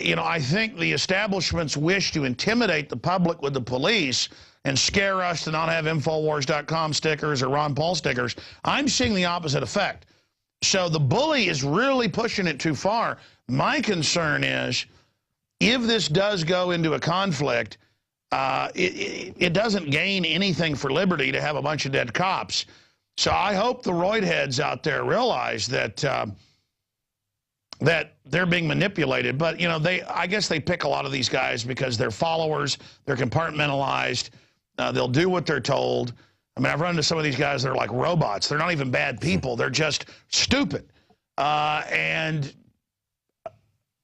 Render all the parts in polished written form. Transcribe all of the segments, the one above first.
you know, I think the establishment's wish to intimidate the public with the police and scare us to not have INFOWARS.com stickers or Ron Paul stickers, I'm seeing the opposite effect. So the bully is really pushing it too far. My concern is if this does go into a conflict, it doesn't gain anything for liberty to have a bunch of dead cops. So I hope the roid heads out there realize that that they're being manipulated. But, you know, I guess they pick a lot of these guys because they're followers, they're compartmentalized, they'll do what they're told. I mean, I've run into some of these guys that are like robots. They're not even bad people. They're just stupid. And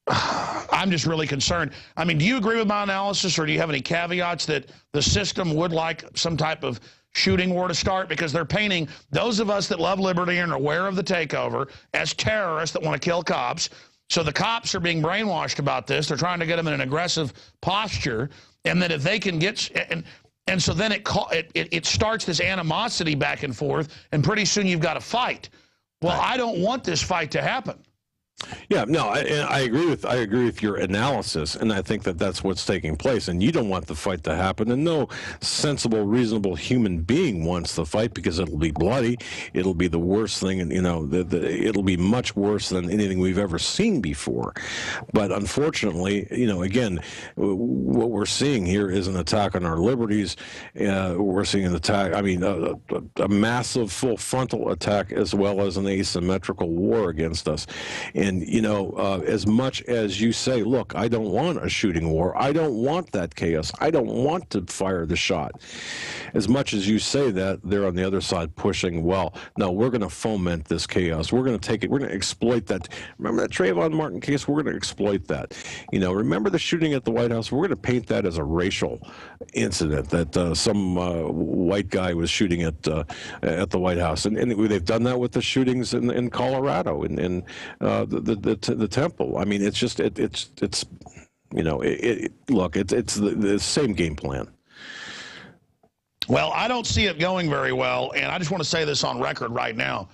I'm just really concerned. I mean, do you agree with my analysis, or do you have any caveats that the system would like some type of shooting war to start? Because they're painting those of us that love liberty and are aware of the takeover as terrorists that want to kill cops. So the cops are being brainwashed about this. They're trying to get them in an aggressive posture. And that if they can get... And so then it starts this animosity back and forth, and pretty soon you've got a fight. Well, I don't want this fight to happen. Yeah, no, I agree with your analysis, and I think that that's what's taking place. And you don't want the fight to happen, and no sensible, reasonable human being wants the fight, because it'll be bloody. It'll be the worst thing, and you know, it'll be much worse than anything we've ever seen before. But unfortunately, you know, again, what we're seeing here is an attack on our liberties. We're seeing an attack. I mean, a massive, full frontal attack, as well as an asymmetrical war against us. And, you know, as much as you say, look, I don't want a shooting war. I don't want that chaos. I don't want to fire the shot. As much as you say that, they're on the other side pushing, well, no, we're going to foment this chaos. We're going to take it. We're going to exploit that. Remember that Trayvon Martin case? We're going to exploit that. You know, remember the shooting at the White House? We're going to paint that as a racial incident, that some white guy was shooting at the White House. And they've done that with the shootings in Colorado, in the temple. I mean, it's just it's you know, look, it's the same game plan. Well, I don't see it going very well, and I just want to say this on record right now.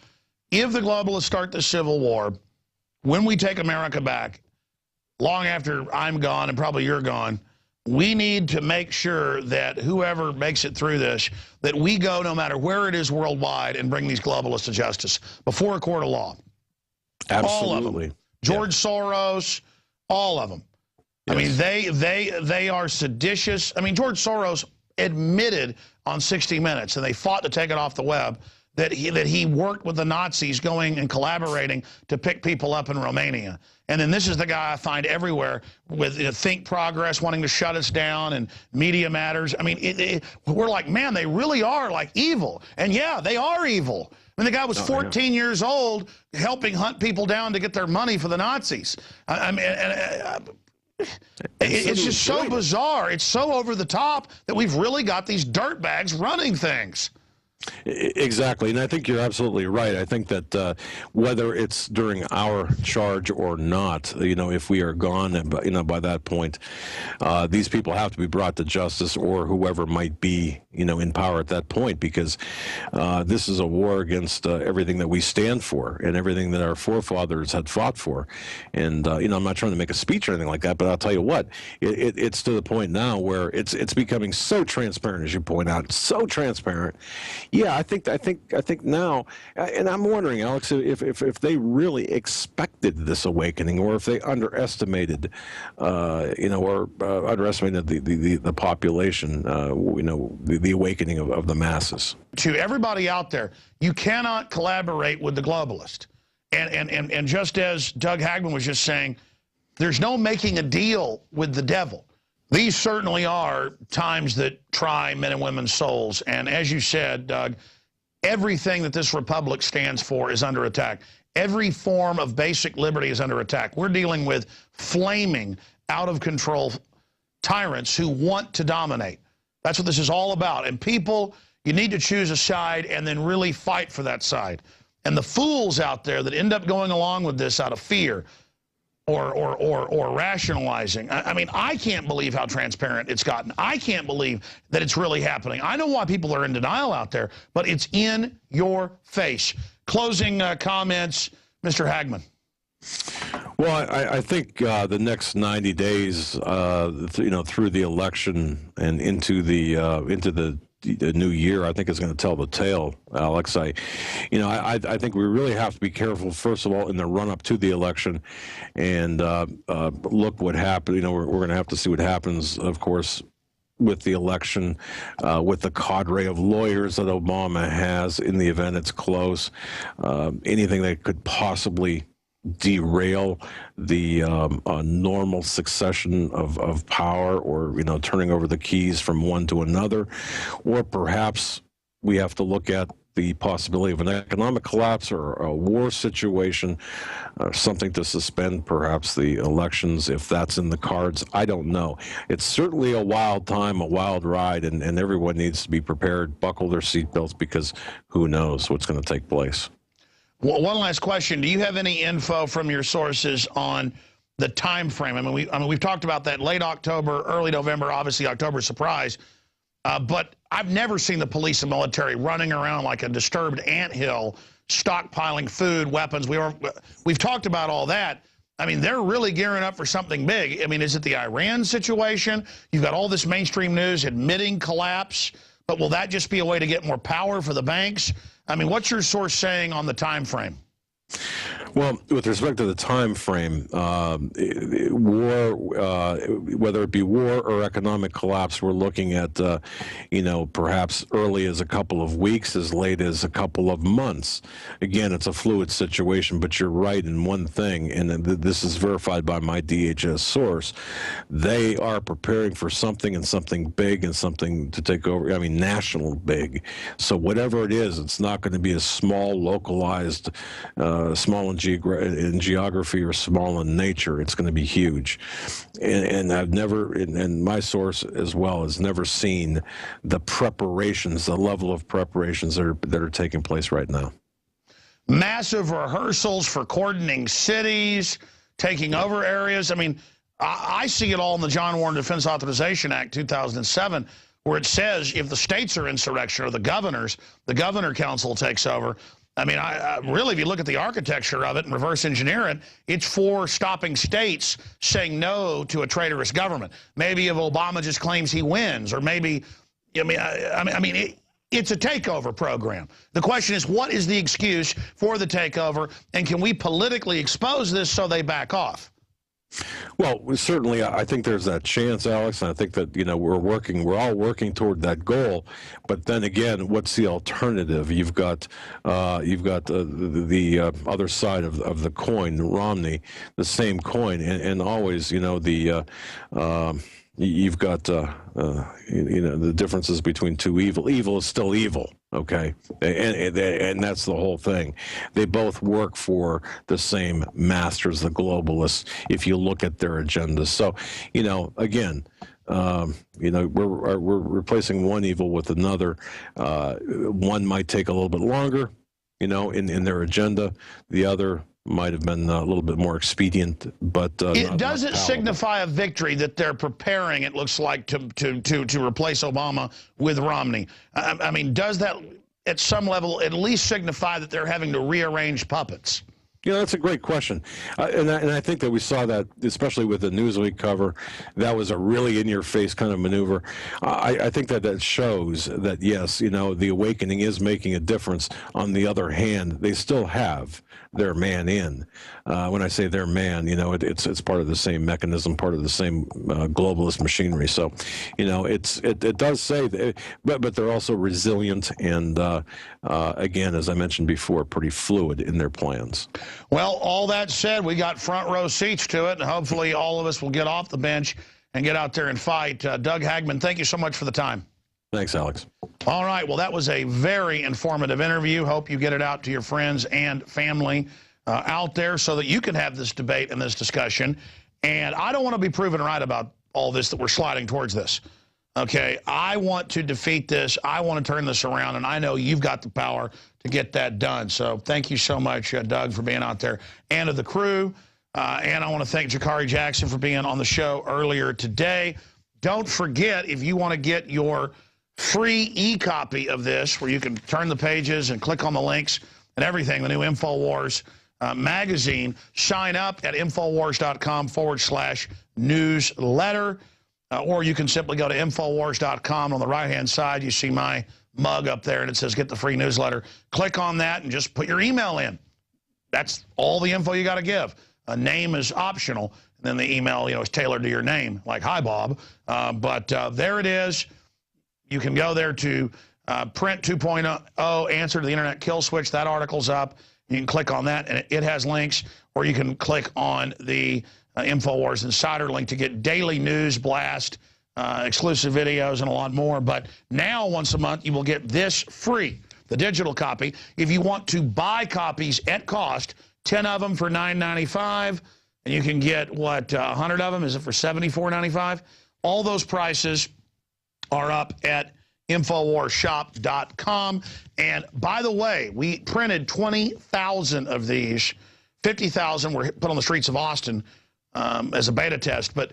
If the globalists start the Civil War, when we take America back, long after I'm gone and probably you're gone, we need to make sure that whoever makes it through this, that we go no matter where it is worldwide and bring these globalists to justice before a court of law. Absolutely. All of them. George Soros, all of them. Yes. I mean, they are seditious. I mean, George Soros admitted on 60 Minutes, and they fought to take it off the web, that he worked with the Nazis, going and collaborating to pick people up in Romania. And then this is the guy I find everywhere with Think Progress wanting to shut us down, and Media Matters. I mean, we're like, man, they really are like evil. And yeah, they are evil. I mean, the guy was 14 years old helping hunt people down to get their money for the Nazis. I mean, it's just so bizarre. It's so over the top that we've really got these dirtbags running things. Exactly, and I think you're absolutely right. I think that whether it's during our charge or not, you know, if we are gone, you know, by that point, these people have to be brought to justice, or whoever might be, you know, in power at that point, because this is a war against everything that we stand for and everything that our forefathers had fought for. And you know, I'm not trying to make a speech or anything like that, but I'll tell you what, it's to the point now where it's becoming so transparent, as you point out, so transparent. Yeah, I think now, and I'm wondering, Alex, if they really expected this awakening, or if they underestimated, you know, or underestimated the population, you know, the awakening of the masses. To everybody out there, you cannot collaborate with the globalist, and just as Doug Hagman was just saying, there's no making a deal with the devil. These certainly are times that try men and women's souls. And as you said, Doug, everything that this republic stands for is under attack. Every form of basic liberty is under attack. We're dealing with flaming, out-of-control tyrants who want to dominate. That's what this is all about. And people, you need to choose a side and then really fight for that side. And the fools out there that end up going along with this out of fear, or rationalizing. I mean, I can't believe how transparent it's gotten. I can't believe that it's really happening. I know why people are in denial out there, but it's in your face. Closing comments, Mr. Hagman. Well, I think the next 90 days, through the election and into the new year, I think is going to tell the tale, Alex. I think we really have to be careful, first of all, in the run-up to the election, and look what happened. You know, we're going to have to see what happens, of course, with the election, with the cadre of lawyers that Obama has in the event it's close, anything that could possibly derail the normal succession of power, or turning over the keys from one to another, or perhaps we have to look at the possibility of an economic collapse or a war situation, something to suspend perhaps the elections if that's in the cards. I don't know. It's certainly a wild time, a wild ride, and everyone needs to be prepared, buckle their seatbelts, because who knows what's going to take place. Well, one last question. Do you have any info from your sources on the time frame? I mean, we've talked about that late October, early November, obviously October surprise. But I've never seen the police and military running around like a disturbed anthill, stockpiling food, weapons. We've talked about all that. I mean, they're really gearing up for something big. I mean, is it the Iran situation? You've got all this mainstream news admitting collapse, but will that just be a way to get more power for the banks? I mean, what's your source saying on the time frame? Well, with respect to the time frame, war, whether it be war or economic collapse, we're looking at, perhaps early as a couple of weeks, as late as a couple of months. Again, it's a fluid situation, but you're right in one thing, and this is verified by my DHS source. They are preparing for something, and something big, and something to take over. I mean, national big. So whatever it is, it's not going to be a small, localized, small in geography or small in nature. It's going to be huge, and I've never, and my source as well, has never seen the preparations, the level of preparations that are taking place right now. Massive rehearsals for cordoning cities, taking over areas. I mean, I see it all in the John Warren Defense Authorization Act 2007, where it says if the states are insurrection or the governors, the governor council takes over. I mean, really, if you look at the architecture of it and reverse engineer it, it's for stopping states saying no to a traitorous government. Maybe if Obama just claims he wins, or maybe, it's a takeover program. The question is, what is the excuse for the takeover, and can we politically expose this so they back off? Well, certainly, I think there's that chance, Alex, and I think that we're all working toward that goal. But then again, what's the alternative? You've got the other side of the coin, Romney, the same coin, and always, you've got the differences between two evil. Evil is still evil, okay, and that's the whole thing. They both work for the same masters, the globalists, if you look at their agendas. So, again, we're replacing one evil with another. One might take a little bit longer, in their agenda. The other might have been a little bit more expedient, but it doesn't signify a victory that they're preparing, it looks like, to replace Obama with Romney. I mean, does that at some level at least signify that they're having to rearrange puppets? That's a great question. And I think that we saw that, especially with the Newsweek cover. That was a really in-your-face kind of maneuver. I think that shows that, yes, the awakening is making a difference. On the other hand, they still have their man in. When I say their man, it's part of the same mechanism, part of the same globalist machinery. So, it does say that, but they're also resilient and, again, as I mentioned before, pretty fluid in their plans. Well, all that said, we got front row seats to it, and hopefully all of us will get off the bench and get out there and fight. Doug Hagman, thank you so much for the time. Thanks, Alex. All right. Well, that was a very informative interview. Hope you get it out to your friends and family out there so that you can have this debate and this discussion. And I don't want to be proven right about all this, that we're sliding towards this. Okay, I want to defeat this. I want to turn this around, and I know you've got the power to get that done. So thank you so much, Doug, for being out there, and to the crew. And I want to thank Jakari Jackson for being on the show earlier today. Don't forget, if you want to get your free e-copy of this, where you can turn the pages and click on the links and everything, the new INFOWARS magazine. Sign up at INFOWARS.com/newsletter. Or you can simply go to INFOWARS.com. On the right-hand side, you see my mug up there, and it says get the free newsletter. Click on that and just put your email in. That's all the info you got to give. A name is optional, and then the email, is tailored to your name, like hi, Bob. But there it is. You can go there to Print 2.0, Answer to the Internet Kill Switch. That article's up. You can click on that, and it has links. Or you can click on the INFOWARS Insider link to get daily news blast, exclusive videos, and a lot more. But now, once a month, you will get this free, the digital copy. If you want to buy copies at cost, 10 of them for $9.95, and you can get, what, 100 of them? Is it for $74.95? All those prices are up at INFOWARSshop.com. And by the way, we printed 20,000 of these. 50,000 were put on the streets of Austin as a beta test, but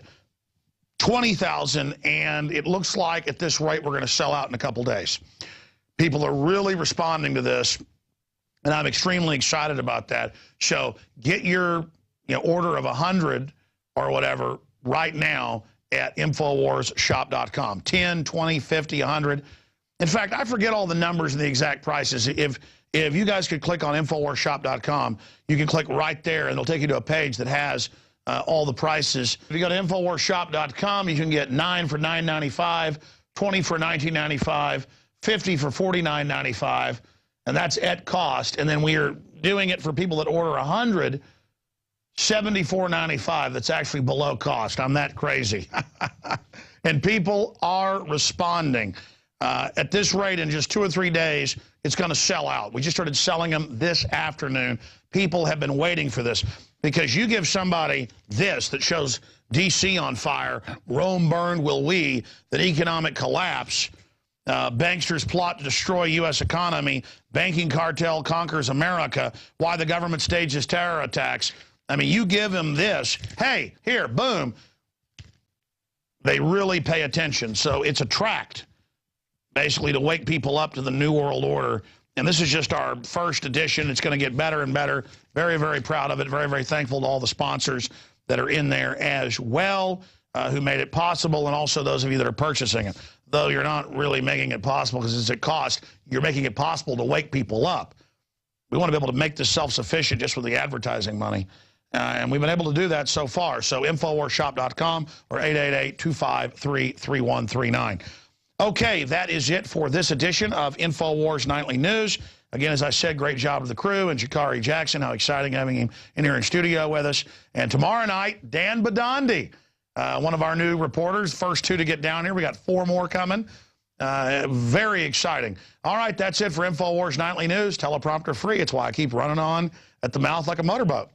20,000, and it looks like at this rate we're going to sell out in a couple days. People are really responding to this, and I'm extremely excited about that. So get your order of 100 or whatever right now at INFOWARSshop.com. 10, 20, 50, 100. In fact, I forget all the numbers and the exact prices. If you guys could click on INFOWARSshop.com, you can click right there, and it'll take you to a page that has all the prices. If you go to INFOWARSshop.com, you can get 9 for $9.95, 20 for $19.95, 50 for $49.95, and that's at cost. And then we are doing it for people that order 100, $74.95. That's actually below cost. I'm that crazy. And people are responding. At this rate, in just 2 or 3 days, it's going to sell out. We just started selling them this afternoon. People have been waiting for this because you give somebody this that shows D.C. on fire, Rome burned will we, that economic collapse, banksters plot to destroy U.S. economy, banking cartel conquers America, why the government stages terror attacks. I mean, you give them this, hey, here, boom. They really pay attention. So it's a tract, basically, to wake people up to the New World Order. And this is just our first edition. It's going to get better and better. Very, very proud of it. Very, very thankful to all the sponsors that are in there as well, who made it possible, and also those of you that are purchasing it. Though you're not really making it possible because it's at cost, you're making it possible to wake people up. We want to be able to make this self-sufficient just with the advertising money. And we've been able to do that so far. So INFOWARSshop.com or 888-253-3139. Okay, that is it for this edition of INFOWARS Nightly News. Again, as I said, great job to the crew and Jakari Jackson. How exciting having him in here in studio with us. And tomorrow night, Dan Badandi, one of our new reporters, first 2 to get down here. We got 4 more coming. Very exciting. All right, that's it for INFOWARS Nightly News. Teleprompter free. It's why I keep running on at the mouth like a motorboat.